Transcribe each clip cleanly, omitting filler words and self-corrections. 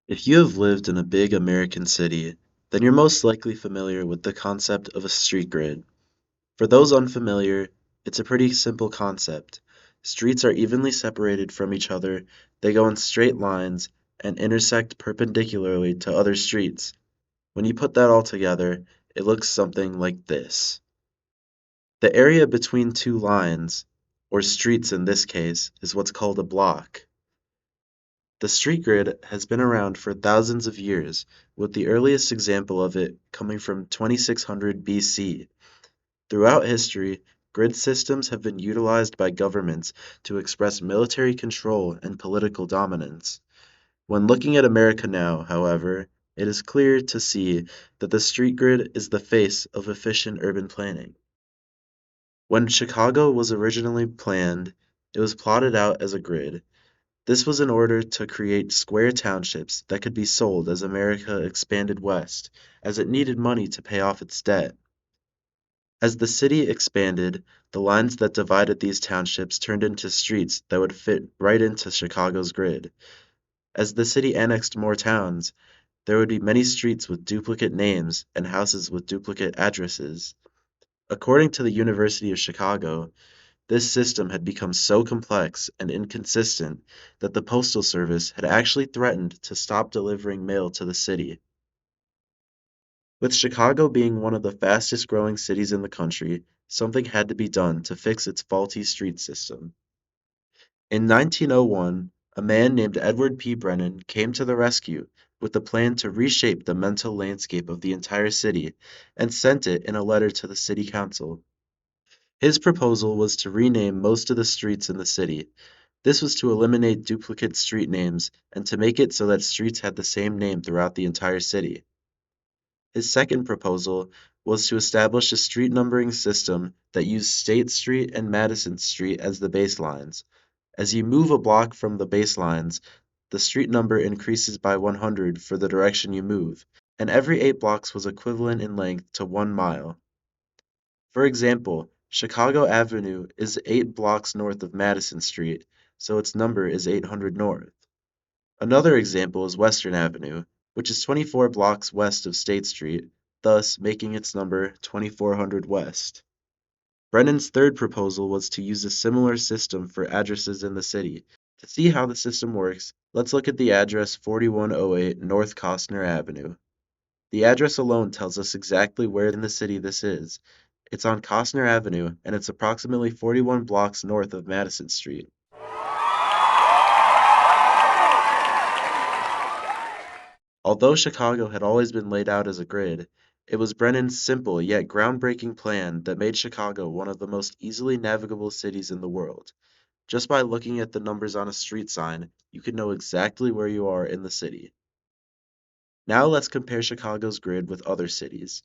If you have lived in a big American city, then you're most likely familiar with the concept of a street grid. For those unfamiliar, it's a pretty simple concept. Streets are evenly separated from each other, they go in straight lines, and intersect perpendicularly to other streets. When you put that all together, it looks something like this. The area between two lines, or streets in this case, is what's called a block. The street grid has been around for thousands of years, with the earliest example of it coming from 2600 BC. Throughout history, grid systems have been utilized by governments to express military control and political dominance. When looking at America now, however, it is clear to see that the street grid is the face of efficient urban planning. When Chicago was originally planned, it was plotted out as a grid. This was in order to create square townships that could be sold as America expanded west, as it needed money to pay off its debt. As the city expanded, the lines that divided these townships turned into streets that would fit right into Chicago's grid. As the city annexed more towns, there would be many streets with duplicate names and houses with duplicate addresses. According to the University of Chicago, this system had become so complex and inconsistent that the Postal Service had actually threatened to stop delivering mail to the city. With Chicago being one of the fastest growing cities in the country, something had to be done to fix its faulty street system. In 1901, a man named Edward P. Brennan came to the rescue with a plan to reshape the mental landscape of the entire city and sent it in a letter to the city council. His proposal was to rename most of the streets in the city. This was to eliminate duplicate street names and to make it so that streets had the same name throughout the entire city. His second proposal was to establish a street numbering system that used State Street and Madison Street as the baselines. As you move a block from the baselines, the street number increases by 100 for the direction you move, and every 8 blocks was equivalent in length to 1 mile. For example, Chicago Avenue is 8 blocks north of Madison Street, so its number is 800 north. Another example is Western Avenue, which is 24 blocks west of State Street, thus making its number 2400 west. Brennan's third proposal was to use a similar system for addresses in the city. To see how the system works, let's look at the address 4108 North Costner Avenue. The address alone tells us exactly where in the city this is. It's on Costner Avenue, and it's approximately 41 blocks north of Madison Street. Although Chicago had always been laid out as a grid, it was Brennan's simple yet groundbreaking plan that made Chicago one of the most easily navigable cities in the world. Just by looking at the numbers on a street sign, you can know exactly where you are in the city. Now let's compare Chicago's grid with other cities.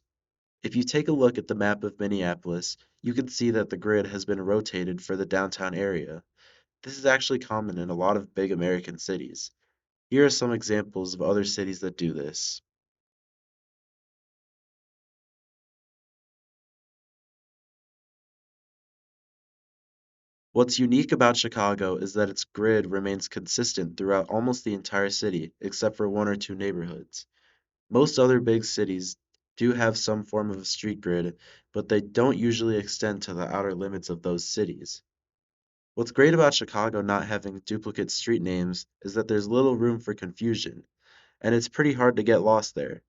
If you take a look at the map of Minneapolis, you can see that the grid has been rotated for the downtown area. This is actually common in a lot of big American cities. Here are some examples of other cities that do this. What's unique about Chicago is that its grid remains consistent throughout almost the entire city, except for one or two neighborhoods. Most other big cities do have some form of a street grid, but they don't usually extend to the outer limits of those cities. What's great about Chicago not having duplicate street names is that there's little room for confusion, and it's pretty hard to get lost there.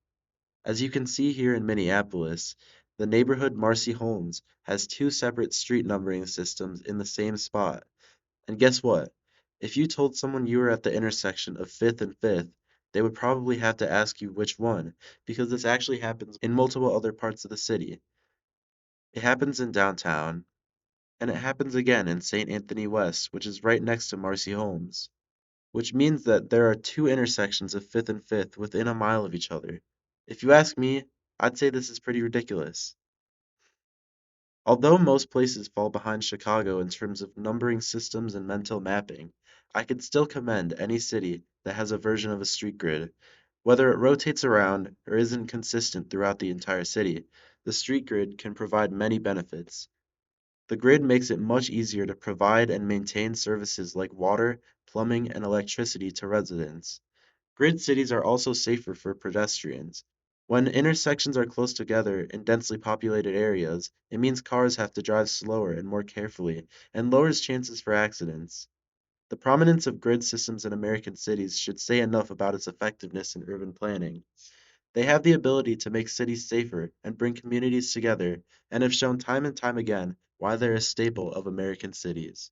As you can see here in Minneapolis, the neighborhood Marcy Holmes has two separate street numbering systems in the same spot. And guess what? If you told someone you were at the intersection of 5th and 5th, they would probably have to ask you which one, because this actually happens in multiple other parts of the city. It happens in downtown, and it happens again in St. Anthony West, which is right next to Marcy Holmes, which means that there are two intersections of 5th and 5th within a mile of each other. If you ask me, I'd say this is pretty ridiculous. Although most places fall behind Chicago in terms of numbering systems and mental mapping, I could still commend any city that has a version of a street grid. Whether it rotates around or isn't consistent throughout the entire city, the street grid can provide many benefits. The grid makes it much easier to provide and maintain services like water, plumbing, and electricity to residents. Grid cities are also safer for pedestrians. When intersections are close together in densely populated areas, it means cars have to drive slower and more carefully, and lowers chances for accidents. The prominence of grid systems in American cities should say enough about its effectiveness in urban planning. They have the ability to make cities safer and bring communities together, and have shown time and time again why they're a staple of American cities.